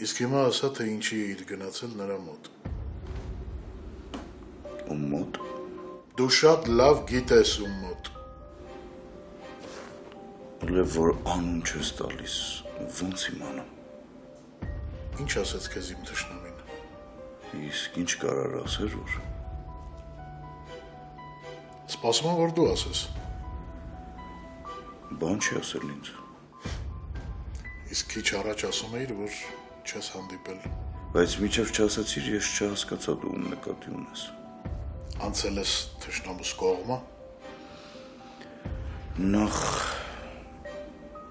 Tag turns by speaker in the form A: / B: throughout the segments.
A: Իսկ հիմա ասա, թե ինչի իր գնացել նրա մոտ։
B: Ում մոտ։
A: Դու շատ լավ գիտես ում մոտ։
B: Լավ, որ անուն չես տալիս, ոնց իմանամ։
A: Ինչ ասեց քեզ իմ թշնամին։
B: Իսկ ինչ կարար ասեր, որ։
A: Սպասում եմ, որ դու ասես։
B: Բան չի ասել ինձ։
A: Իսկ քիչ առաջ ասում էիր, որ չես հանդիպել։
B: Բայց միջև չասացիր, ես չհասկացա դու ում նկատի ունես։
A: Անցել ես թշնամուս կողմը։
B: Նախ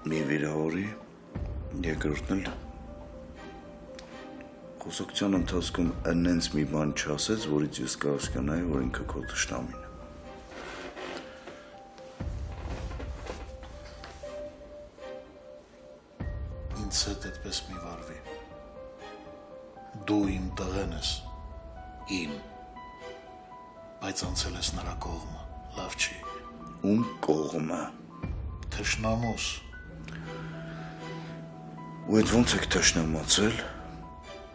B: մի վիրավորի, երկրորդն էլ խոսակցության ընթացքում այնենց մի բան չասեց, որից ես կհասկանայի, որ ինքը քո թշնամին է։
A: Ինձ հետ այդպես մի վարվի։ Դու իմ տղեն ես, իմ, բայց անցել ես նրա կողմը, լավ չի։
B: Ում կողմը։
A: Թշնամուս։
B: Ու այդ ոնց եք թշնամացել։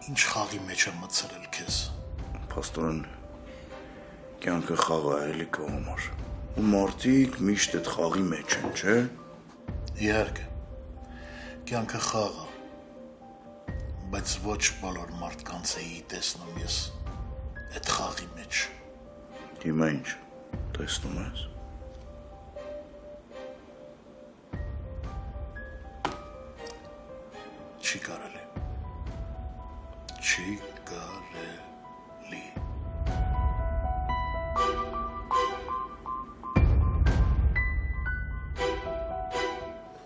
A: Ինչ խաղի մեջ եմ մտցրել քեզ։
B: Փաստորեն կյանքը խաղ է էլի քո համար։ Ու մարդիկ միշտ այդ խաղի մեջ են, չէ՞։
A: Իհարկե, կյանքը խաղ է, բայց ոչ բոլոր մարդկանց էի տեսնում ես այդ խաղի մեջ։
B: Հիմա ինչ, տեսնում ես։
A: Չի կարելի։ Չի կարելի։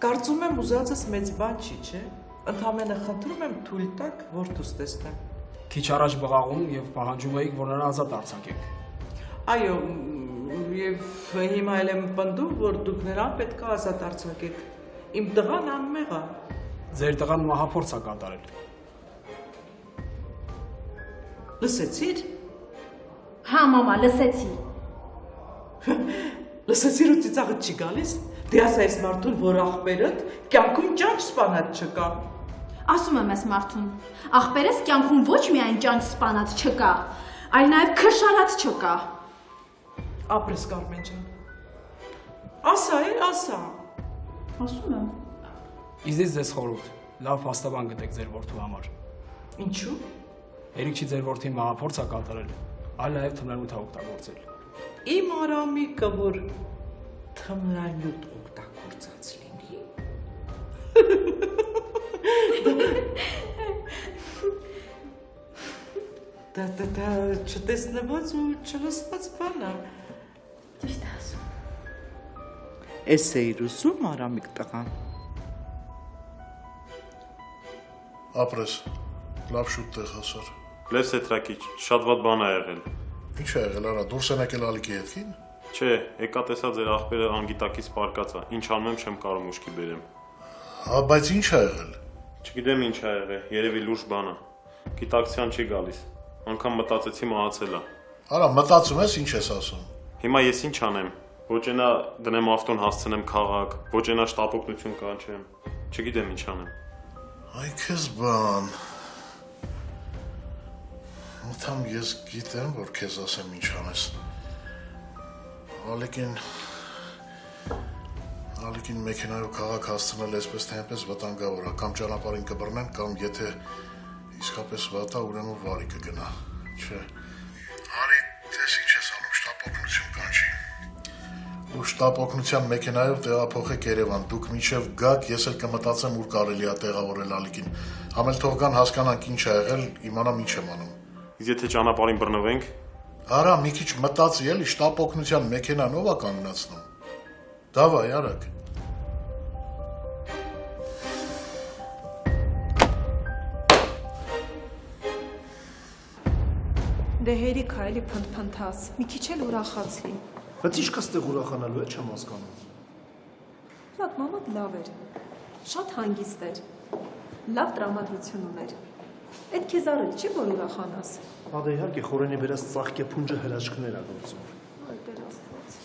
C: Կարծում եմ ուզածս մեծ բան չի, չէ՞։ Ընդամենը խնդրում եմ թույլ տաք, որ դուս տեսնեմ։
D: Քիչ առաջ բղաղում եւ պահանջում էիք, որ նրան ազատ արձակեք։
C: Այո, եւ հիմա էլ եմ պնդում, որ դուք նրան պետք է ազատ արձակեք։ Իմ տղան անմեղ է։
D: Ձեր տղան մահափորձ է կատարել։
C: Լսեցի՞ր։
E: Հա, մամա, լսեցի։
C: Լսեցի՞ր ու ծիծաղդ չի գալիս։ Դե ասա այս մարդուն, որ աղբերդ կյանքում ճանճ սպանած չկա։
E: Ասում եմ այս մարդուն, աղբերս կյանքում ոչ միայն ճանճ սպանած չկա, այլ նաև քրշարած չկա։
C: Ապրես Կարմեն ջան։ Ասա, ասա։
E: Ասում եմ։
D: Իզից ձեզ խորհուրդ, լավ փաստաբան գտեք ձեր որդու համար։
C: Ինչու։
D: Երիք չի ձեր որդին մահափորձ է կատարել, այլ նաև թմրանյութ է օգտագործել։
C: Իմ Արամիկը, որ թմրանյութ օգտագործած լինի։ Դա չտեսնված ու չլսված բան է։
E: Ճիշտ է ասում։
C: Էս էիր ուսում Արամիկ տղան։
A: Ապրես, լավ շուտ տեղ հասար։
F: Լև Սետրակիչ, շատ վատ բան է եղել։
A: Ինչ է եղել, արա, դուրս են եկել ալիքի հետքին։
F: Չէ, եկա տեսա ձեր աղբերը անգիտակից պարկած է, ինչ անում եմ չեմ կարող ուշքի բերեմ։
A: Հա, բայց ինչ է եղել։
F: Չգիտեմ ինչ է եղել, երևի լուրջ բան է։ Գիտակցության չի գալիս։ Անգամ մտածեցի մահացել է։
A: Արա, մտածում ես ինչ ես ասում։
F: Հիմա ես ինչ անեմ։ Ոչ այնա դնեմ ավտոն հասցնեմ քաղաք, ոչ այնա շտապօգնություն կանչեմ։ Չգիտեմ ինչ անեմ։
A: Այ քեզ բան։ Մտամ ես գիտեմ, որ քեզ ասեմ ինչ անես։ Ալիկին մեքենայով քաղաք հասցնել այսպես թե այնպես վտանգավոր է, կամ ճանապարհին կբռնեն, կամ եթե իսկապես վատ է, ուրեմն վարի կգնա, չէ։ Արի, տես ինչ ես անում, շտապօգնություն կանչի։ Ու շտապօգնության մեքենայով տեղափոխեք Երևան, դուք մինչև գաք, ես էլ կմտածեմ ուր կարելի է տեղավորել ալիկին։ Համել թող գան հասկանանք ինչ է եղել, իմանամ ինչ եմ անում։
F: Իսկ եթե ճանապարհին բռնվենք։
A: Արա, մի քիչ մտածի էլի, շտապօգնության մեքենան ով է կանգնացնում։ Դավայ, արագ։
G: Դե հերիք է էլի փնթփնթաս, մի քիչ էլ ուրախացի։
H: Բայց ինչ կա ստեղ ուրախանալու է, չեմ հասկանում։
G: Լավ, մաման լավ էր, շատ հանգիստ էր, լավ տրամադրություն ուներ։ Այդ քեզ առել չի, որ ուրախանաս։
H: Հա դե իհարկե խորենի բերած ծաղկեփունջը հրաշքներ ա գործում։
G: Այ Տեր Աստված։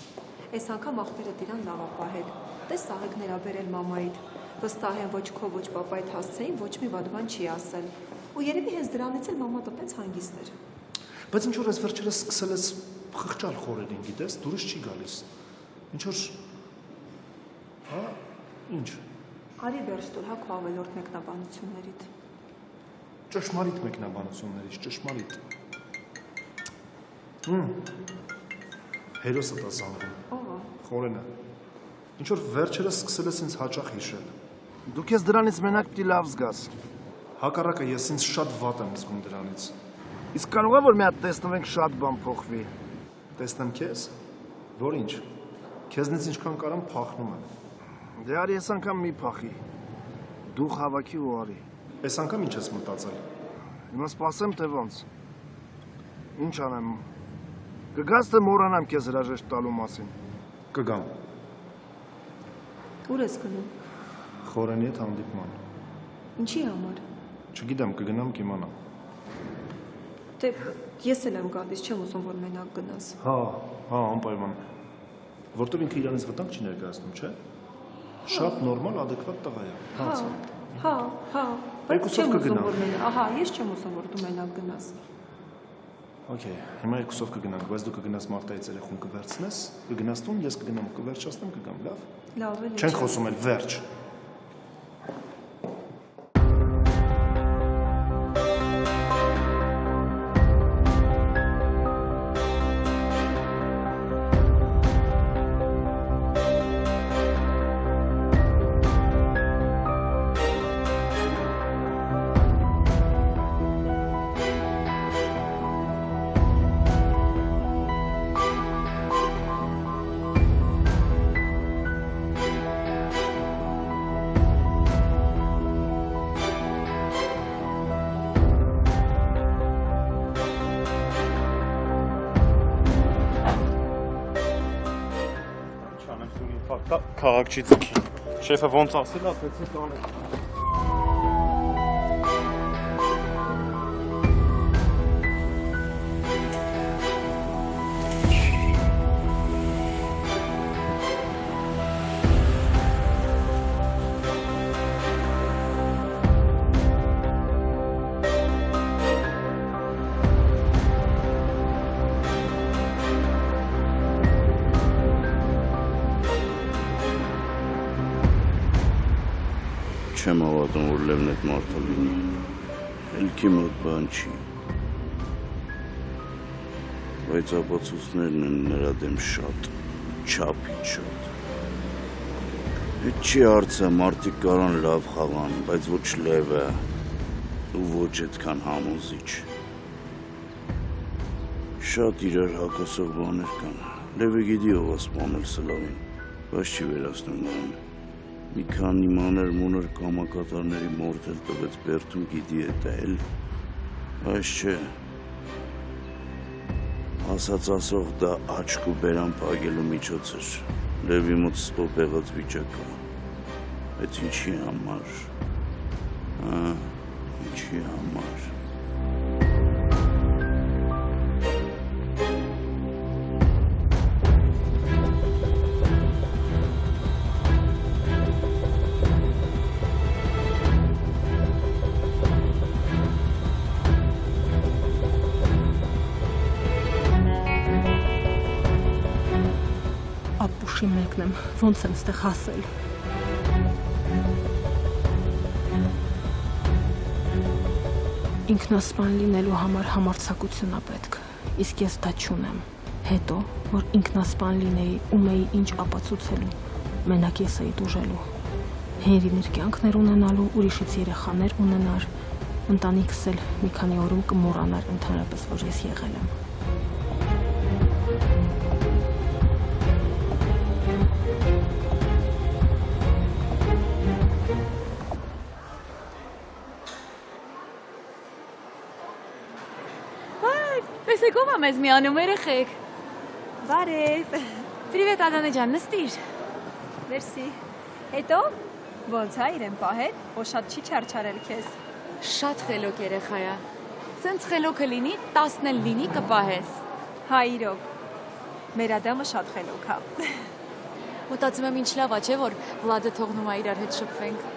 G: Այս անգամ աղբերը դիրան լավ ա պահել։ Տես ծաղիկներ ա բերել մամայիդ։ Վստահ եմ ոչ քո, ոչ պապայիդ հասցեին ոչ մի վատ բան չի ասել։ Ու երևի հենց դրանից էլ մամա տպեց հանգիստ էր։
H: Բայց ինչ որ ես վերջերս սկսել ես խղճալ խորերին, գիտես, դուրս չի գալիս։ Ինչ որ հա, ինչ։
G: Արի վերջ տուր, հա քո ավելորդ մեկնաբանություններիդ։
H: Ճշմարիտ մեկնաբանություններից, ճշմարիտ։ Հերոսը դա զանգում։
G: Ո՞վ է։
H: Խորենը։ Ինչ որ վերջերս սկսել ես ինձ հաճախ հիշել։
B: Դու քեզ դրանից մենակ պիտի լավ զգաս։
H: Հակառակը ես ինձ շատ վատ եմ զգում դրանից։
B: Իսկ կարող է որ մի հատ տեսնվենք շատ բան փոխվի։
H: Տեսնեմ քեզ։ Որ ինչ։ Քեզնից ինչքան կարամ փախնում եմ։
B: Դե արի այս անգամ մի փախի։ Դու հավաքի ու արի։
H: Այս անգամ ինչ ես մտածել։
B: Հիմա սպասեմ թե ոնց։ Ինչ անեմ։ Կգաս թե մոռանամ քեզ հրաժեշտ տալու մասին։
H: Կգամ։
G: Ուր ես գնում։
H: Խորենի հետ հանդիպման։
G: Ինչի համար։
H: Չգիտեմ, կգնամ կիմանամ։
G: Դե ես էլ եմ գալիս, չեմ ուզում որ մենակ գնաս։
H: Հա, անպայման։ Որտեվ ինքը իրանից վտանգ չի ներկայացնում, չէ՞։ Շատ նորմալ, ադեկվատ տղա է։
G: Հա, բայց
H: Երկուսով
G: չեմ ուզում
H: կգնամ։
G: որ մենակ։ Ահա, ես չեմ ուզում որ դու մենակ գնաս։
H: Okay, հիմա երկուսով կգնանք, բայց դու կգնաս Մարտայից երեխուն կվերցնես, կգնաս տուն, ես կգնամ կվերջացնեմ, կգամ, լավ։
G: Լավ է։
H: Չենք խոսում էլ, վերջ։
F: Քաղաք չի ձգի։ Շեֆը ոնց ասել, ասեցի տանը։
B: Չեմ հավատում, որ Լևն այդ մարդը լինի։ Հելքի մոտ բան չի։ Բայց ապացույցներն են նրա դեմ շատ, չափից շատ։ Հետ չի հարցը, մարդիկ կարան լավ խաղան, բայց ոչ Լևը ու ոչ այդքան համոզիչ։ Շատ իրար հակասող բաներ կան։ Լևը գիտի ով է սպանել Սլավին, բայց չի վերացնում նրան։ Մի քանի մանր-մունր կամակատարների մորթել տվեց Բերդում գիտի է դա էլ, այս չէ, ասած ասող դա աչք ու բերան պագելու միջոց էր, Լևի մոտ ստոպ եղած վիճակ կա, բայց ինչի համար, ինչի համար։
I: Ապուշի մեկն եմ, ոնց եմ ստեղ հասել։ Ինքնասպան լինելու համար համարձակություն է պետք, իսկ ես դա չունեմ։ Հետո, որ ինքնասպան լինեի, ունեի ինչ ապացուցելու, մենակ ես էի դուժելու։ Հենրին իր կյանքներ ունենալու, ուրիշից երեխաներ ունենար, ընտանիքս էլ մի քանի օրում կմոռանար ընդհանրապես, որ ես եղել եմ։
J: Տեսեք ով է մեզ միանում երեխեք։
G: Բարև։
J: Պրիվետ Ադանե ջան, նստիր։
G: Մերսի։ Հետո ոնց է իրեն պահել, որ շատ չի չարչարել քեզ։
J: Շատ խելոք երեխա է։ Սենց խելոքը լինի, 10 էլ լինի կպահես։
G: Հա իրոք։ Մեր Ադամը շատ խելոք է։
J: Մտածում եմ ինչ լավ է, չէ՞ որ Վլադը թողնում է իրար հետ շփվենք։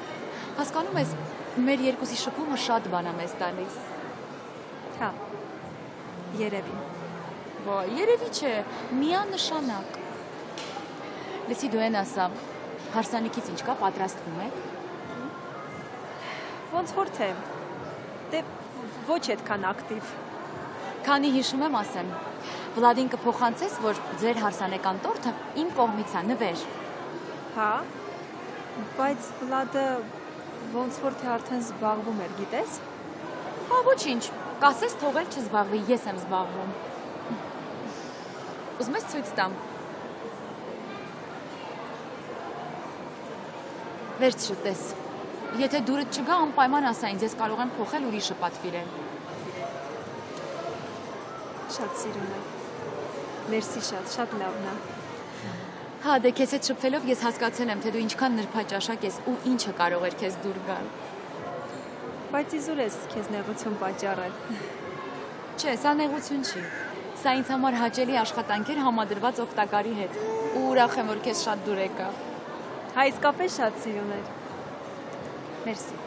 J: Հասկանում ես, մեր երկուսի շփումը շատ բան է մեզ տալիս։
G: Հա, երևի։
J: Երևի չէ, միանշանակ։ Լսի դու են ասա, հարսանիքից ինչ կա, պատրաստվում եք։
G: Ոնց որ թե, դե ոչ այդքան ակտիվ։
J: Քանի հիշում եմ ասեմ, Վլադին կփոխանցես, որ ձեր հարսանեկան տորթը իմ կողմից է, նվեր։
G: Հա, բայց Վլադը ոնց որ թե արդեն զբաղվում էր, գիտես։
J: Հա, ոչինչ, կասես թողել չզբաղվի, ես եմ զբաղվում։ Ուզում ես ցույց տամ։ Վերջ շտես։ Եթե դուրդ չգա, անպայման ասա ինձ, ես կարող եմ փոխել ուրիշը պատվիրել։
G: Շատ սիրուն է։ Մերսի շատ լավն է։
J: Հա, դե քեզ հետ շփվելով ես հասկացել եմ, թե դու ինչքան նրբաճաշակ ես ու ինչը կարող էր քեզ դուր գալ։
G: Բայց իզուր ես քեզ նեղություն պատճառել։
J: Չէ, սա նեղություն չի։ Սա ինձ համար հաճելի աշխատանք էր համադրված օգտակարի հետ։ Ու ուրախ եմ, որ քեզ շատ դուր եկա։
G: Հա, իսկապես շատ սիրուն էր։ Մերսի։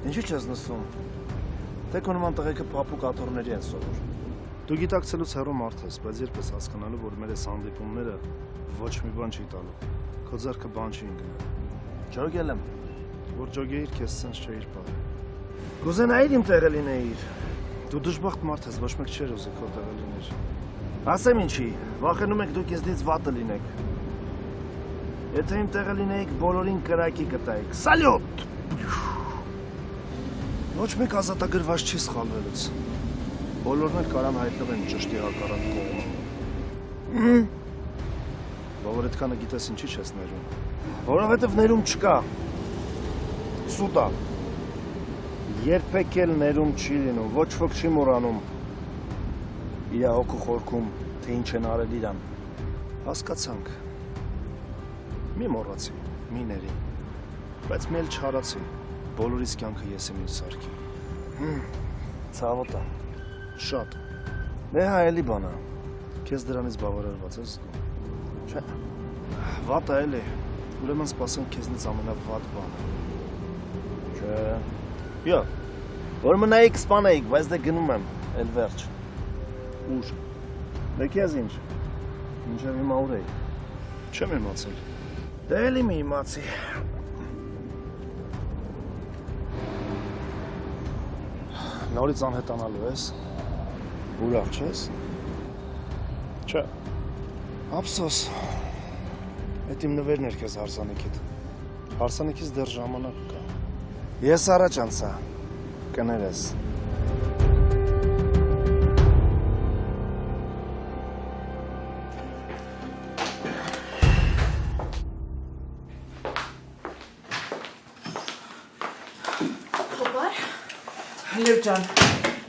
H: Ինչի՞ չես նստում։ Թե քո նման տղեկը պապու կատորների են սովոր։ Դու գիտակցելուց հեռու մարդ ես, բայց երբ ես հասկանալու, որ մեր այս հանդիպումները ոչ մի բան չի տալու։ Քո ձեռքը բան չի ընկնի։ Ջոգել եմ, որ ջոգեիր քեզ սենց չէիր պահել։ Կուզենայիր իմ տեղը լինեիր։ Դու դժբախտ մարդ ես, ոչ մեկ չէր ուզի քո տեղը լիներ։ Ասեմ ինչի, վախենում եք դուք ինձնից վատը լինեք։ Եթե իմ տեղը լինեիք, բոլորին կրակի կտայիք։ Սալյուտ։ Ոչ մեկ ազատագրված չի սխալվելուց։ Բոլորն էլ կարան հայտնվեն ճշտի հակառակ կողմը։ Որ այդքանը գիտես ինչի չես ներում։ Որովհետև ներում չկա։ Սուտ է։ Երբեք էլ ներում չի լինում, ոչ ոք չի մոռանում։ Իր հոգու խորքում, թե ինչ են արել իրան։ Հասկացանք։ Մի մոռացի, մի ների։ Բայց մի էլ չարացի։ Բոլորիս կյանքը ես եմ ինձ սարքի։ Ցավոտ է։ Շատ։ Դե հա էլի բան է։ Քեզ դրանից բավարարված ես զգում։ Չէ։ Վատ է էլի։ Ուրեմն սպասենք քեզնից ամենավատ բանը։ Չէ։ Յո։ Որ մնայիք սպանեիք, բայց դե գնում եմ, էլ վերջ։ Ուր։ Դե քեզ ինչ։ Ինչև հիմա ուր էի։ Չեմ իմացել։ Դե էլի մի իմացի։ Նորից անհետանալու ես, ուրախ չես, չէ, ապսոս, էդ իմ նվերն էր քեզ հարսանիքիդ, հարսանիքից դեռ ժամանակ կա, ես առաջ անցա, կներես։
C: Լև ջան,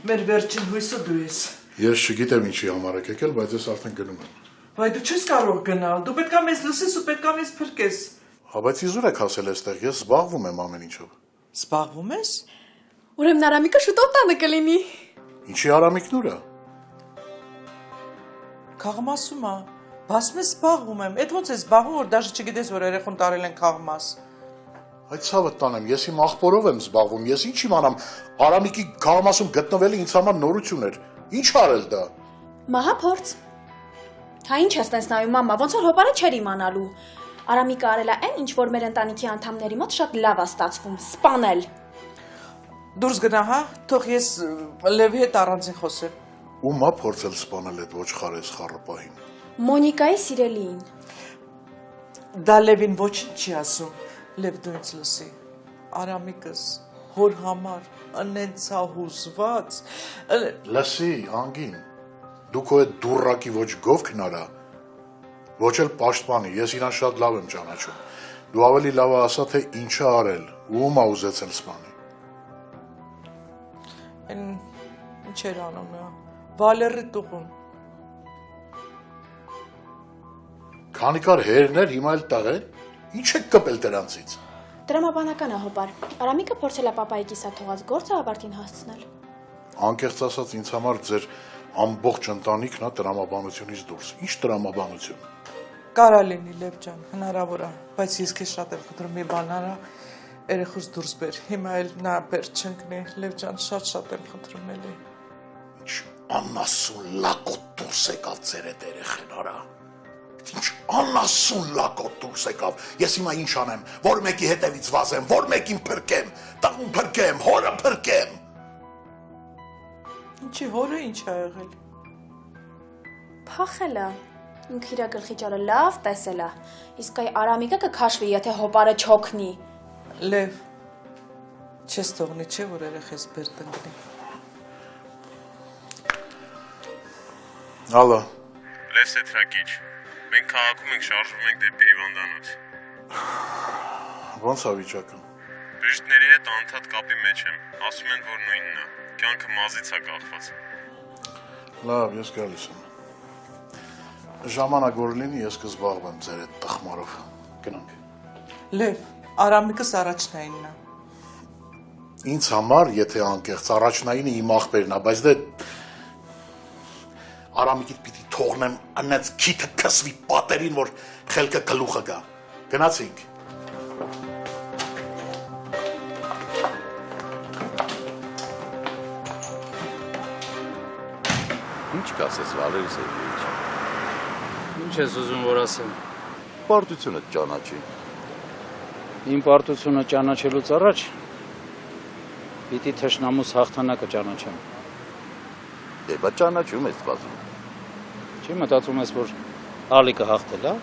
C: մեր վերջին հույսը դու ես։
A: Ես չգիտեմ ինչի համար եք եկել, բայց ես արդեն գնում եմ։
C: Բայց դու չես կարող գնալ, դու պետք է մեզ լսես ու պետք է մեզ փրկես։
A: Հա, բայց իզուր եք հասել այստեղ, ես զբաղվում եմ ամեն ինչով։
C: Զբաղվում ես։
E: Ուրեմն Արամիկը շուտով տանը կլինի։
A: Ինչի Արամիկն ուր է։
C: Քաղմասում է։ Բասում ես զբաղվում եմ։ Էդ ոնց է զբաղվում, որ դաժե չգիտես, որ երեխուն տարել են քաղմաս։
A: Այդ ցավը տանեմ, ես իմ աղբորով եմ զբաղվում, ես ինչ իմանամ, Արամիկի քաղամասում գտնվելը ինձ համար նորություն էր, ինչ արել դա։
E: Մահա փորձ։ Հա ինչ ես տես նայում մամա, ոնց որ հոպարը չեր իմանալու։ Արամիկը արել է այն, ինչ որ մեր ընտանիքի անդամների մոտ շատ լավ է ստացվում, սպանել։
C: Դուրս գնա, հա, թող ես Լևի հետ առանձին խոսեմ։
A: Ում է փորձել սպանել այդ ոչխարես խառը
E: Մոնիկայի սիրելիին։
C: Դա Լևին ոչինչ չի ասում։ Լև դու ինձ լսի, Արամիկս հոր համար ընենցա հուզված։
A: Լսի, անգին, դու քո այդ դուրրակի ոչ գովքն արա, ոչ էլ պաշտպանի, ես իրան շատ լավ եմ ճանաչում։ Դու ավելի լավ ասա, թե ինչ է արել, ում է ուզեցել սպանի։
C: Են ինչ էր անում նա, Վալերի տուղում։
A: Քանի կար հերներ, հիմա էլ տղեն, ինչ եք կպել դրանցից։
E: Դրամաբանական է հոպար։ Արամիկը փորձել է պապայի կիսա թողած գործը ավարտին հասցնել։
A: Անկեղծ ասած ինձ համար ձեր ամբողջ ընտանիքն է տրամաբանությունից դուրս։ Ինչ տրամաբանություն։
C: Կարա լինի Լև ջան, հնարավոր է, բայց ես քեզ շատ եմ խնդրում մի բան արա, երեխուս դուրս բեր։ Հիմա էլ նա բեր չընկնի, Լև ջան, շատ եմ խնդրում էլի։
A: Ինչ անասուն լակոտ դուրս եկավ ձեր այդ երեխեն արա։ Ինչ անասուն լակոտ դուրս եկավ։ Ես հիմա ինչ անեմ, որ մեկի հետևից վազեմ, որ մեկին փրկեմ, տղուն փրկեմ, հորը փրկեմ։
C: Ինչի հորը ինչ ա եղել։
E: Փախել է։ Ինքը իր գլխի ճարը լավ տեսել է։ Իսկ այ Արամիկը կքաշվի, եթե հոպարը չօգնի։
C: Լև, չես թողնի, չէ՞ որ երեխես բեր տնկնի։
A: Ալո։
F: Լև Սեթրակիչ, մենք քաղաքում ենք, շարժվում ենք դեպի հիվանդանոց։
A: Ո՞նց է վիճակը։
F: Բժիշկների հետ անդադ կապի մեջ եմ, ասում են, որ նույնն է, կյանքը մազից է կախված։
A: Լավ, ես գալիս եմ։ Ժամանակ որ լինի, ես կզբաղվեմ ձեր այդ տխմարով։ Գնանք։
C: Լև, Արամիկս առաջնայինն է։
A: Ինձ համար, եթե անկեղծ առաջնայինը իմ աղբերն է, բայց դե Արամիկիդ պիտի թողնեմ անց քիթը քսվի պատերին, որ խելքը գլուխը գա։ Գնացինք։
B: Ինչ կասես Վալերի Սերգեյիչ։
K: Ինչ ես ուզում որ ասեմ։
B: Պարտությունը ճանաչի։
K: Իմ պարտությունը ճանաչելուց առաջ պիտի թշնամուս հաղթանակը ճանաչեմ։
B: Դե բա ճանաչում ես սպասում։
K: Չի մտածում ես որ Ալիկը հաղթել է։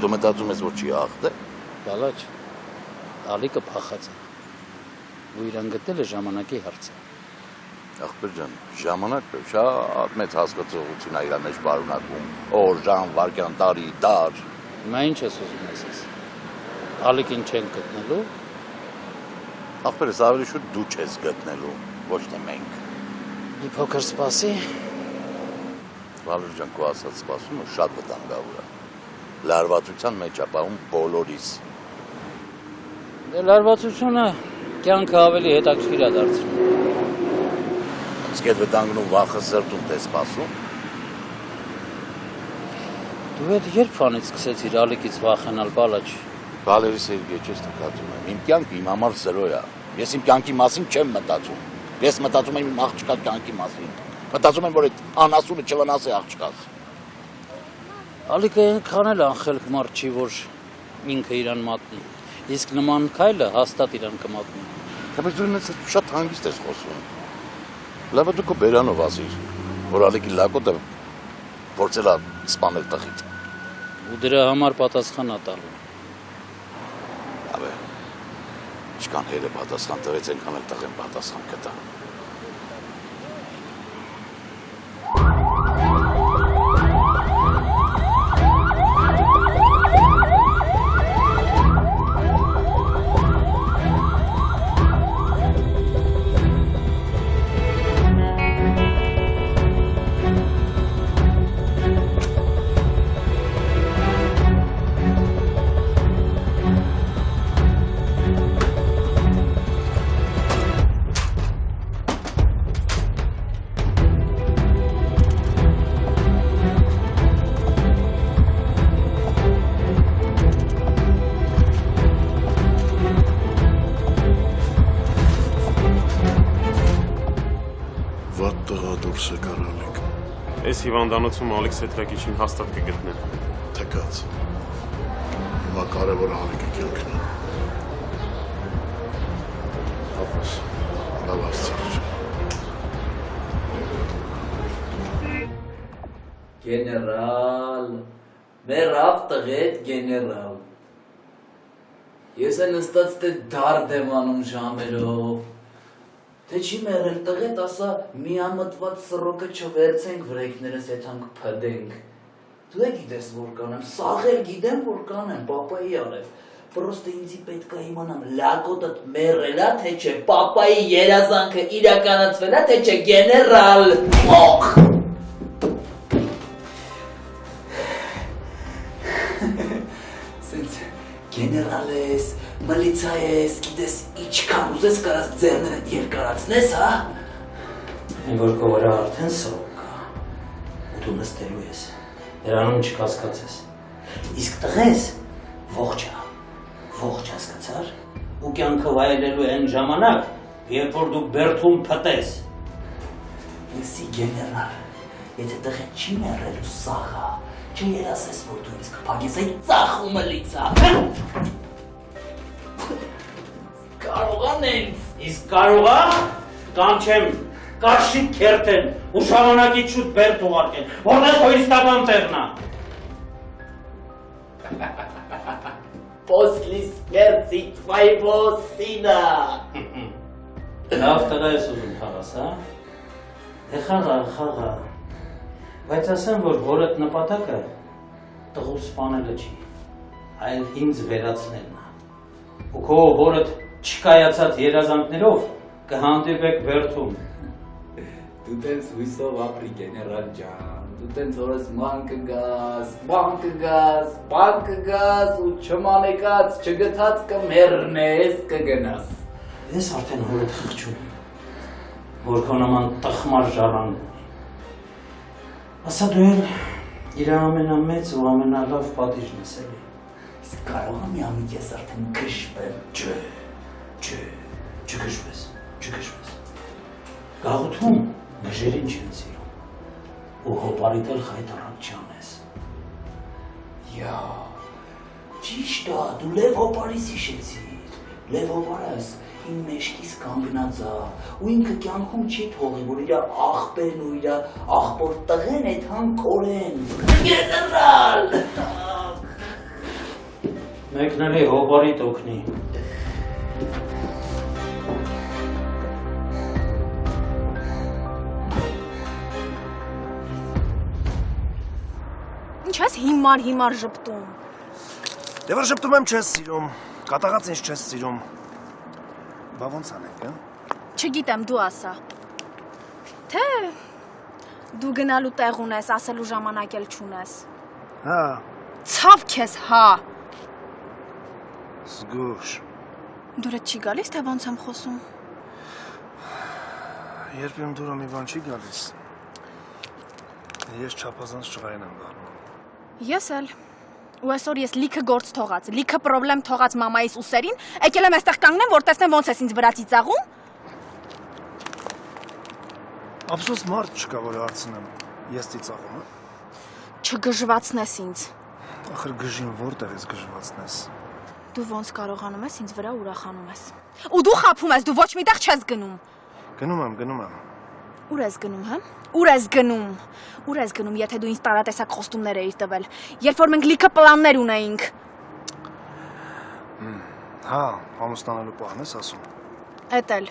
B: Դու մտածում ես որ չի հաղթել։
K: Բալաչ։ Ալիկը փախած է։ Ու իրան գտել է ժամանակի հարցը։
B: Ախպեր ջան, ժամանակը շատ մեծ հասկացողություն է իր մեջ բարունակում։ Օր, ժամ, վայրկյան, տարի, դար։
K: Հիմա ինչ ես ուզում ես։ Ալիկին չեն գտնելու։
B: Ախպերս ավելի շուտ դու չես գտնելու, ոչ թե մենք։
K: Մի փոքր սպասի։
B: Վալեր ջան, քո ասած սպասումը շատ վտանգավոր է։ Լարվածության մեջ է պահում բոլորիս։
K: Դե լարվածությունը կյանքը ավելի հետաքրքիր է դարձնում։
B: Իսկ այդ վտանգն ու վախը սրտում դե սպասում։
K: Դու այդ երբ ֆանից սկսեցիր Ալիկից վախենալ, Բալաչ։
B: Վալերի Սերգեյիչ, ես նկատում եմ։ Իմ կյանքը իմ համար զրո է։ Ես իմ կյանքի մասին չեմ մտածում։ Ես մտածում եմ իմ աղջկա կյանքի մասին։ Մտածում եմ, որ այդ անասունը չվնասի աղջկաս։
K: Ալիկը այնքան էլ անխելք մարդ չի, որ ինքը իրան մատնի։ Իսկ նման քայլը հաստատ իրան կմատնի։
B: Բայց դու ինձ շատ հանգիստ ես խոսում։ Լավ դու քո բերանով ասիր, որ Ալիկի լակոտը փորձել է սպանել տղիդ։
K: Ու դրա համար պատասխան ատալու։
B: Աբե, ինչքան հերը պատասխան տվեց, այնքան էլ տղեն պատասխան կտա։
F: Այս հիվանդանոցում Ալիկ Սեթրակիչին հաստատ կգտնեն։
A: Թեկած։ Հիմա կարևորը Ալիկի կյանքն է։ Հապս, լավ ասցար։
L: Գեներալ, մեր ավտղետ գեներալ։ Ես էլ նստած թե դարդ եմ անում ժամերով։ Թե չի մերել տղետ ասա միամտված սռոկը չվերցենք վրեքներս եթանք պդենք։ Դու է գիտես որ կանեմ, սաղել գիտեմ որ կանեմ, պապայի արև։ Պրոստը ինձի պետք է իմանամ լակոտըտ մերել է, թե չէ, պապայի երազանքը իրականացվել է, թե չէ, գեներալ, մոխ։ Սենց գեներալ ես, մլիցա ես, գիտես իչքան ուզես կարաս ձեռներդ երկարացնես, հա։
K: Են որ քո վրա արդեն սրոք կա, ու դու նստելու ես, նրանում չկասկածես, իսկ տղես ողջ հասկացար, ու կյանքը վայելելու են ժամանակ, երբ որ դու բերդում փտես։
L: Լսի գեներալ, եթե տղեն չի մեռելու սաղա, չերասես, որ դու ինձ կփակես այդ ծախումը լիցա։
K: Կարողանենք, իսկ կարողա, կամ չեմ, կարշիկ կերտեն, ու ժամանակից շուտ բերդ ուղարկեն, որտեղ քո իսկական տեղն է։
L: После смерти твоего сына։
K: Լավ տղա ես ուզում խաղաս, հա։ Խաղա, բայց ասեմ, որ որդ նպատակը տղու սպանելը չի, այլ ինձ վերացնելն է, ու քո որդ չկայացած երազանքներով կհանդիպեք բերդում։
L: Դու տենց հույսով ապրի գեներալ ջան, դու տենց օրս ման կգաս ու չմանեկած չգթած կմեռնես կգնաս։
K: Ես արդեն հորդ խղճում եմ, որ քո նման տխմար ժառանգ ունի։ Ասա դու էլ իր ամենամեծ ու ամենալավ պատիժն ես էլի։
L: Իսկ կարող եմ միամիտ ես արդեն գժվել։
K: Չգժվես։ Գաղութում գժերին չեն սիրում, ու հոպարիտ էլ խայտարակ չանես։
L: Յա, ճիշտ է, դու լև հոպարիս հիշեցիր, լև հոպարս իմ մեջքիս կանգնած է, ու ինքը կյանքում չի թողի, որ իր աղբերն ու իր աղբոր տղեն այդ հան կորեն։ Գեներալ!
K: Մեկն էլի հոպարիտ օգնի։
I: Ինչ ես հիմար ժպտում։
H: Դե որ ժպտում եմ չես սիրում, կատաղած ինձ չես սիրում։ Բա ոնց անենք, հա։
I: Չգիտեմ, դու ասա։ Թե դու գնալու տեղ ունես, ասելու ժամանակ էլ չունես։
H: Հա։
I: Ցավ քեզ, հա։
H: Զգուշ։
I: Դուրդ չի գալիս, թե ոնց եմ խոսում։
H: Երբ իմ դուրը մի բան չի գալիս, ես չափազանց ջղային եմ դառնում։
I: Ես էլ։ Ու այսօր ես լիքը գործ թողած, լիքը պրոբլեմ թողած մամայիս ուսերին, եկել եմ այստեղ կանգնեմ, որ տեսնեմ ոնց ես ինձ վրացի ծաղում։
H: Ափսոս մարդ չկա, որ հարցնեմ, ես ծիծաղում եմ։
I: Չգժվացնես ինձ։
H: Ախր գժին որտեղ ես գժվացնես։
I: Դու ոնց կարողանում ես ինձ վրա ուրախանում ես։ Ու դու խաբում ես, դու ոչ մի տեղ չես գնում։
H: Գնում եմ։
I: Ուր ես գնում, հա։ Ուր ես գնում, եթե դու ինձ տարատեսակ խոստումներ էիր տվել, երբ որ մենք լիքը պլաններ ունեինք։
H: Հա, ամուսնանալու պահն ես ասում։
I: Էդ էլ։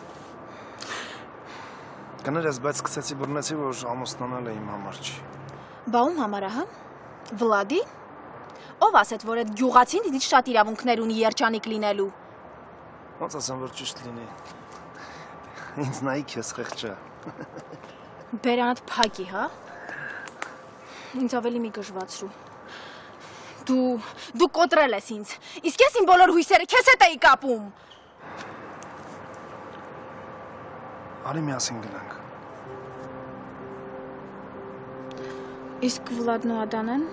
H: Կներես, բայց սկսեցի բռնեցի, որ ամուսնանալը իմ համար չի։
I: Բա ում համար է, հա։ Վլադի։ Ով ասեց, որ այդ գյուղացին ինձ շատ իրավունքներ ունի երջանիկ լինելու։
H: Ոնց ասեմ, որ ճիշտ լինի։ Ինձ նայի քեզ խեղճա։
I: Բերանդ փակի, հա։ Ինձ ավելի մի գժվացրու։ Դու կոտրել ես ինձ։ Իսկ ես իմ բոլոր հույսերը քեզ հետ էի կապում։
H: Արի միասին գնանք։
I: Իսկ Վլադն ու Ադանեն։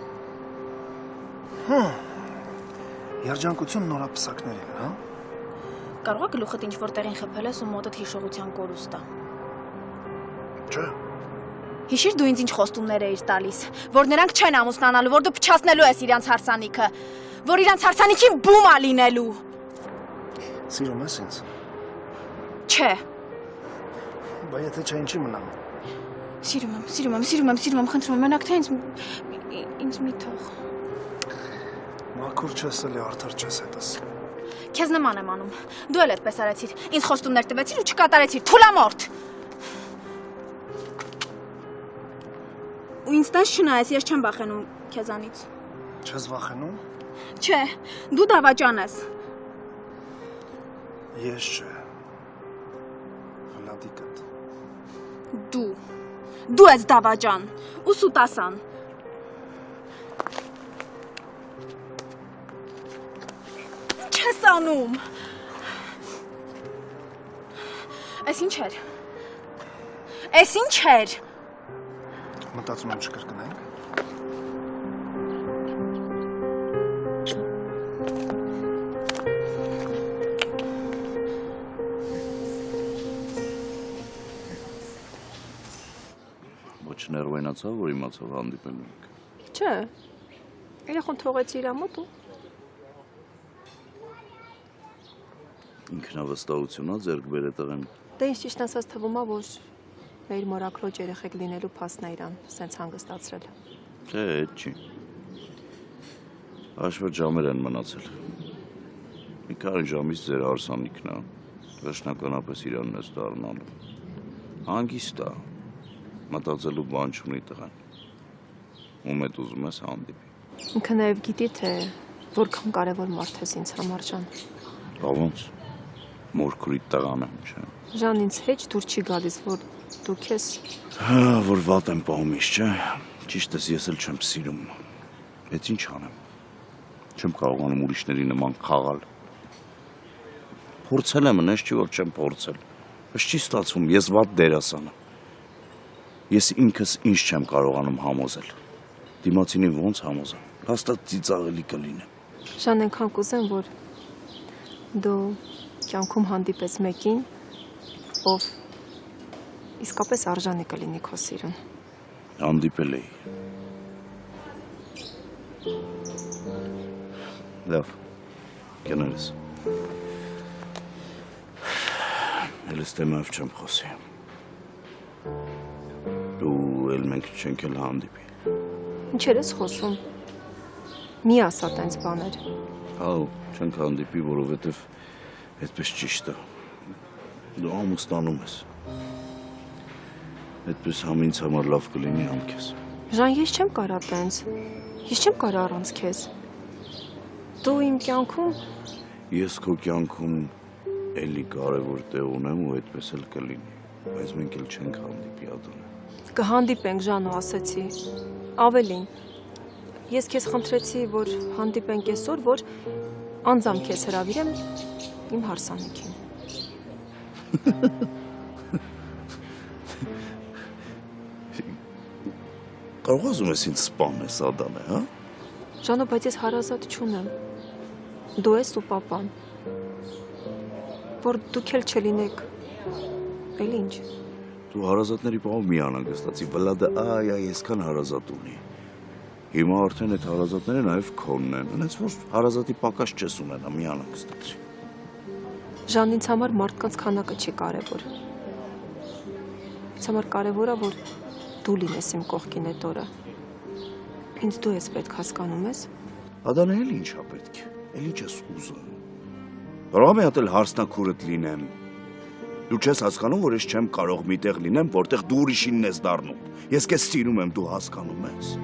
H: Երջանկություն նորապսակներին, հա։
I: Կարող է գլուխդ ինչ-որ տեղին խփել ես ու մոտդ հիշողության կորուստ է։
H: Չէ։
I: Հիշիր դու ինձ ինչ խոստումներ էիր տալիս, որ նրանք չեն ամուսնանալու, որ դու փչացնելու ես իրանց հարսանիքը, որ իրանց հարսանիքին բում է լինելու։
H: Սիրում ես ինձ։
I: Չէ։
H: Բա եթե չէ, ինչի մնամ։
I: Սիրում եմ, խնդրում եմ, մենակ թե ինձ մի թող։
H: Մաքուր չես էլի արդար չես հետս։
I: Քեզ նման եմ անում։ Դու էլ այդպես արեցիր։ Ինձ խոստումներ տվեցիր ու չկատարեցիր։ Թուլամորթ։ Ու ինձ տես չնայես, ես չեմ վախենում քեզանից։
H: Չես վախենում։
I: Չէ, դու դավաճան ես։
H: Ես չէ։ Վլադիկդ։
I: Դու ես դավաճան ու սուտասան։ ես անում։ Էս ինչ էր։ Էս ինչ էր։
H: Մտածում եմ չկրկնենք։
B: Ոչ ներվայնացավ, որ իմացավ հանդիպելու ենք։
G: Չէ։ Երախոն թողեցի իր մոտ ու
B: Ինքնավստահությունա ձեռք բերե տղեն։
G: դե ինձ ճիշտ ասած թվում է, որ մեր մորակրոջ երեխեք լինելու փաստն է իրան սենց հանգստացրել։
B: Չէ, այդ չի։ Հաշվը ժամեր են մնացել։ Մի քանի ժամից ձեր հարսանիքն է, վերջնականապես իրանն ես դառնալու։ Հանգիստ է, մտածելու բան չունի տղան։ Ում հետ ուզում ես հանդիպի։
G: Ինքը նաև գիտի, թե որքան կարևոր մարդ ես ինձ համար, Ժան։
B: Բա ոնց։ Մորքուրի տղան եմ, չէ։
G: Ժան, ինձ հեչ դուր չի գալիս, որ դու քեզ
B: Որ վատ եմ պահումից, չէ։ Ճիշտ ես, ես էլ չեմ սիրում։ Էդ ինչ անեմ։ Չեմ կարողանում ուրիշների նման խաղալ։ Փորձել եմ, նես չի որ չեմ փորձել։ Բայց չի ստացվում, ես վատ դերասան եմ։ Ես ինքս ինձ չեմ կարողանում համոզել։ Դիմացինին ոնց համոզեմ։ Հաստատ ծիծաղելի կլինեմ։
G: Ժան, այնքան կուզեմ, որ դու կյանքում հանդիպես մեկին, ով իսկապես արժանի կլինի քո սիրուն։
B: Հանդիպել էի։ Լավ, կներես։ Էլ ես թեմայով չեմ խոսի։ Դու էլ մենք չենք էլ հանդիպի։
G: Ինչեր ես խոսում։ Մի ասա տենց բաներ։
B: Հավ, չենք հանդիպի, որովհետև այդպես ճիշտ է։ Դու ամուսնանում ես։ Այդպես համ ինձ համար լավ կլինի, համ քեզ։
G: Ժան, ես չեմ կարա տենց։ Ես չեմ կարա առանց քեզ։ Դու իմ կյանքում
B: Ես քո կյանքում էլի կարևոր տեղ ունեմ ու այդպես էլ կլինի, բայց մենք էլ չենք հանդիպի, Ադոնե։
G: կհանդիպենք, Ժան, ու ասեցի։ Ավելին, ես քեզ խնդրեցի, որ հանդիպենք այսօր, որ անձամբ քեզ հրավիրեմ իմ հարսանիքին։
B: Կարող ուզում ես ինձ սպանես, Ադոնե, հա։
G: Ժանո, բայց ես հարազատ չունեմ։ Դու ես ու պապան։ Որ դուք էլ չլինեք։ Էլ ինչ։
B: Դու հարազատների պահով մի անհանգստացի, Վլադը այ այսքան հարազատ ունի։ Հիմա արդեն այդ հարազատները նաև քոնն են, այնց որ հարազատի պակաս չես ունենա, մի անհանգստացի։
G: Ժան, ինձ համար մարդկանց քանակը չի կարևոր։ Ինձ համար կարևոր է, որ դու լինես իմ կողքին այդ օրը։ Ինձ դու ես պետք, հասկանում ես։
B: Ադոնե, էլ ինչ է պետք, էլ ինչ ես ուզում։ Կարող եմ հատ էլ հարսնակուրդ լինեմ։ Դու չես հասկանում, որ ես չեմ կարող միտեղ լինեմ, որտեղ դու ուրիշինն ես դառնում։ Ես քեզ սիրում եմ, դու հասկանում ես։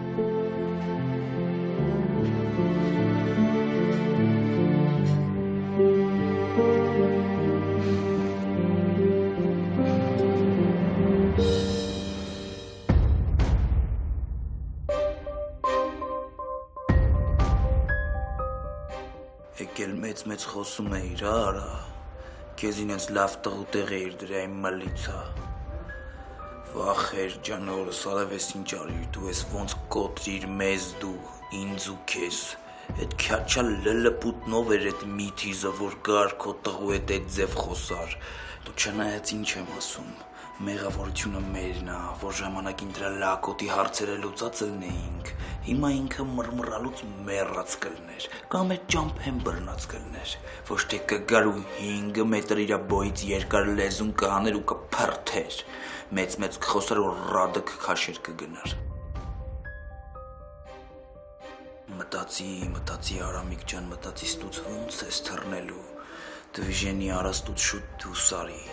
K: Եկել մեծ խոսում է իրար, քեզ ինձ լավ տղուտեղ էիր դրա իմ մլիցա։ Վախեր ջան, օրս արևես ինչ արիր, դու ես ոնց կոտրիր մեզ դու, ինձ ու քեզ։ Այդ քյաչա լլպուտնով էր այդ միթիզը, որ գար քո տղու հետ այդ ձև խոսար։ Դու չնայած ինչ եմ ասում, մեղավորությունը մերն է, որ ժամանակին դրա լակոտի հարցերը լուծած լինեինք։ Հիմա ինքը մռմռալուց մեռած կլներ, կամ այդ ճամփեն բռնած կլներ, ոչ թե կգար ու 5 մետր իրա բոյից երկար լեզուն կհաներ ու կփրթեր, մեծ կխոսար ու ռադը կքաշեր կգնար։ Մտածի Արամիկ ջան, մտածի ստուց ոնց ես թռնելու, դվիժենի արաստուց շուտ դու սարի։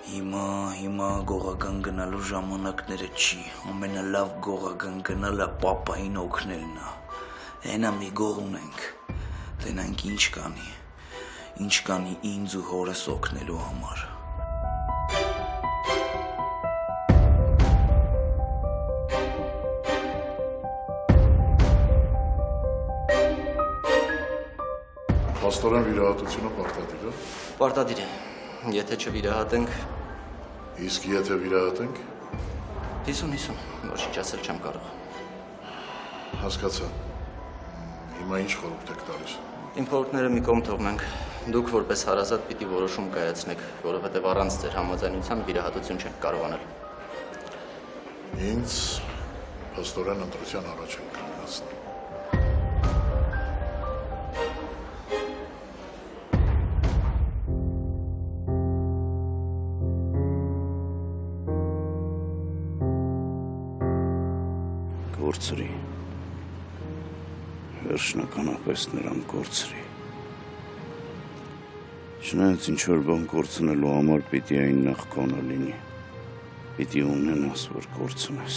K: Հիմա գողական գնալու ժամանակները չի, ամենալավ գողական գնալը պապային օգնելն է։ Հենա մի գող ունենք, դենանք ինչ կանի ինձ ու հորս օգնելու համար։
A: Փաստորեն վիրահատությունը պարտադիր է։
M: Պարտադիր է։ Եթե չվիրահատենք,
A: իսկ եթե վիրահատենք,
M: 50-50, ոչինչ ասել չեմ կարող։
A: Հասկացա։ Հիմա ինչ խորհուրդ եք տալիս։
M: Իմ խորհուրդները մի կողմ թողնենք։ Դուք որպես հարազատ պիտի որոշում կայացնեք, որովհետև առանց ձեր համաձայնության վիրահատություն չենք կարող անել։
A: Ինձ փաստորեն ընտրության առաջ եմ կանգնացնում։
B: Կորցրի։ Վերջնականապես նրան կորցրի։ Չնայած ինչ-որ բան կորցնելու համար պիտի այն նախ կոնը լինի։ Պիտի ունենաս, որ կորցնես։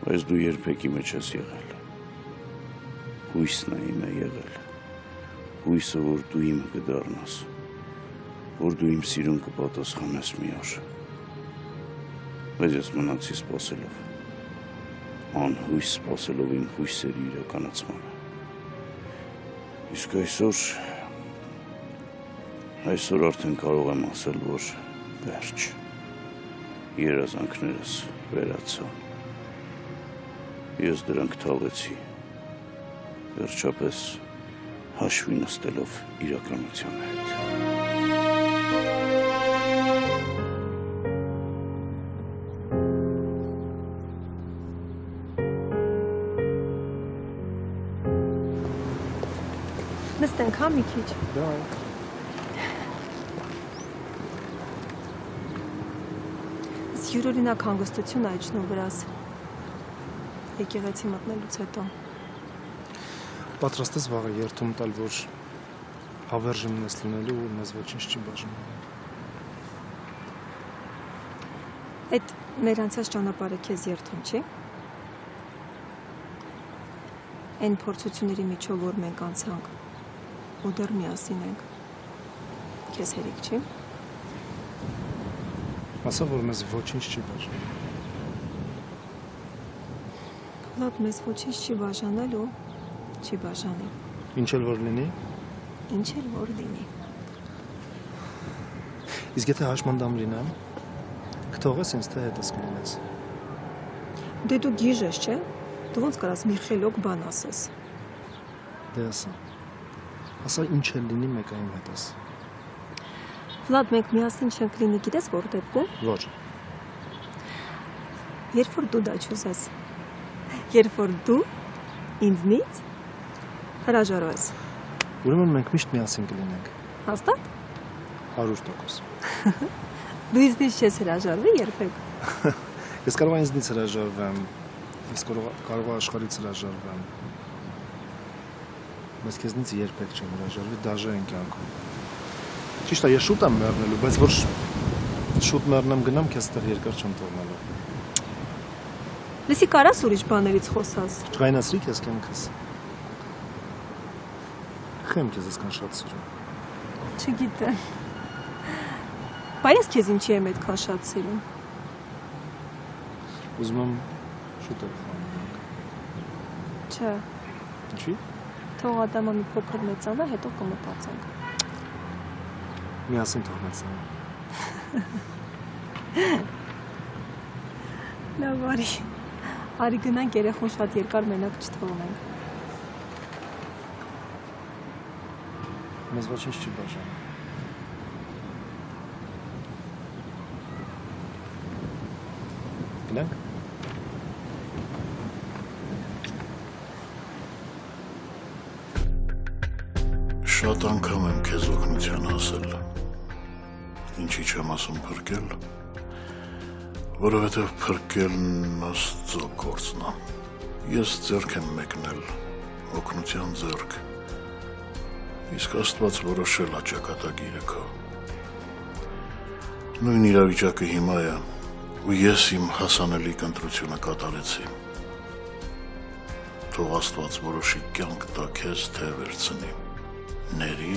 B: Բայց դու երբեք իմ մեջ ես եղել։ Հույսն է իմ է եղել։ Հույսը, որ դու իմը կդառնաս, որ դու իմ սիրուն կպատասխանես մի օր։ Բայց ես մնացի սպասելով։ Անհույս սպասելով իմ հույսերի իրականացմանը։ Իսկ այսօր արդեն կարող եմ ասել, որ վերջ, երազանքներս վերացան, ես դրանք թաղեցի, վերջապես հաշվի նստելով իրականության հետ։
G: Նստենք, հա, մի քիչ։
H: Դա։
G: Յուրօրինակ հանգստություն այջնում վրաս։ Եկեղեցի մտնելուց հետո։
H: Պատրաստ ես վաղը երթում տալ, որ հավերժում ես լինելու ու մեզ ոչինչ չի բաժանում։
G: Այդ մեր անցած ճանապարհը քեզ երթում չի։ Այն փորձությունների միջով, որ մենք անցանք, ու դեռ միասին ենք։ Քեզ հերիք չի։
H: Ասա, որ մեզ ոչինչ չի բաժանում։
G: Լավ, մեզ ոչինչ չի բաժանել ու չի բաժանի։
H: Ինչ էլ որ լինի։
G: Ինչ էլ որ լինի։
H: Իսկ եթե հաշմանդամ լինեմ, կթողես ինձ թե հետս կլինես։
G: Դե դու գիժ ես, չէ՞։ Դու ոնց կարաս մի խելոք բան ասես։
H: Դե ասա։ Ասա ինչ էլ լինի մեկը իմ հետս։
G: Վլադ, մենք միասին չենք լինի, գիտես որ դեպքում։
H: Ոչ։
G: Երբ որ դու դա չուզես։ Երբ որ դու ինձնից հրաժարվես։
H: Ուրեմն մենք միշտ միասին կլինենք։
G: Հաստատ։
H: 100%։
G: Դու ինձնից չես հրաժարվի երբեք։
H: Ես կարող եմ ինձնից հրաժարվեմ։ Ես կարող եմ աշխարհից հրաժարվեմ։ Բայց քեզնից երբեք չեմ հրաժարվի, դաժե այն կյանքում։ Ճիշտ է, ես շուտ եմ մեռնելու, բայց որ շուտ մեռնեմ գնամ, քեզ այդտեղ երկար չեմ թողնելու։
G: Լսի կարաս ուրիշ բաներից խոսած։
H: Չկայնացրի քեզ կյանքս։ Խեմ քեզ այսքան շատ սիրում։
G: Չգիտեմ։ Բայց քեզ ինչի եմ այդքան շատ սիրում։
H: Ուզում եմ շուտով խաղանանք։
G: Չէ։
H: Ինչի՞։
G: Թող Ադամը մի փոքր մեծանա, հետո կմտածենք։
H: Միասին թող մեծանա։
G: Լավ, արի գնանք երեխուն շատ երկար մենակ չթողնենք։
H: Մեզ ոչինչ չի բաժանում։ Գնանք։
A: Շատ անգամ եմ քեզ օգնության ասել։ Ինչի չեմ ասում փրկել, որովհետև փրկելն Աստծո գործն է։ Ես ձեռք եմ մեկնել, օգնության ձեռք, իսկ Աստված որոշել է ճակատագիրը քո։ Նույն իրավիճակը հիմա է, ու ես իմ հասանելի ընտրությունը կատարեցի։ Թող Աստված որոշի կյանք տա քեզ, թե վերցնի, ների,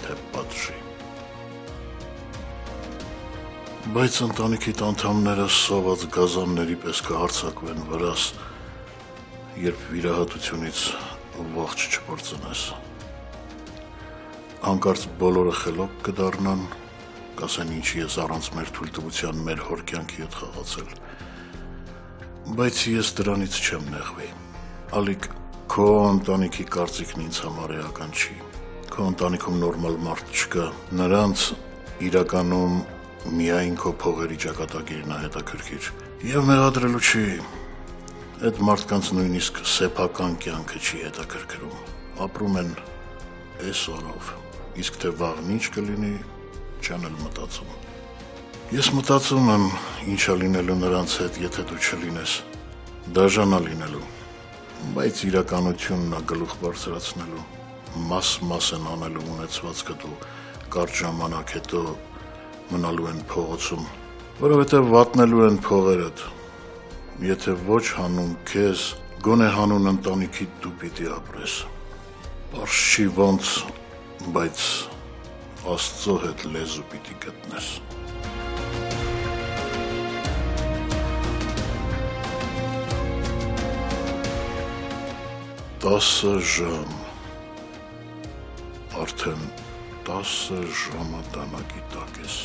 A: թե պատժի։ Բայց ընտանիքիդ անդամները սոված գազանների պես կհարձակվեն վրաս, երբ վիրահատությունից ողջ չպրծնես։ Հանկարծ բոլորը խելոք կդառնան, կասեն ինչի ես առանց մեր թույլտվության մեր հոր կյանքի հետ խաղացել։ Բայց ես դրանից չեմ նեղվի։ Ալիկ, քո ընտանիքի կարծիքն ինձ համար էական չի։ Քո ընտանիքում նորմալ մարդ չկա։ Նրանց իրականում միայն քո փողերի ճակատագիրն է հետաքրքիր։ Եվ մեղադրելու չի, այդ մարդկանց նույնիսկ սեփական կյանքը չի հետաքրքրում։ Ապրում են այս օրով, իսկ թե վաղն ինչ կլինի, չեն էլ մտածում։ Ես մտածում եմ, ինչա լինելու նրանց հետ, եթե դու չլինես, դաժանա լինելու, բայց իրականությունն է գլուխ բարձրացնելու, մաս են անելու ունեցվածքը դու կարճ ժամանակ հետո մնալու են փողոցում, որովհետև վատնելու են փողերդ, եթե ոչ հանուն քեզ, գոնե հանուն ընտանիքիդ դու պիտի ապրես։ Պարզ չի ոնց, բայց Աստծո հետ լեզու պիտի գտնես։ Տասը ժամ, արդեն 10 ժամը տանակի տակ ես։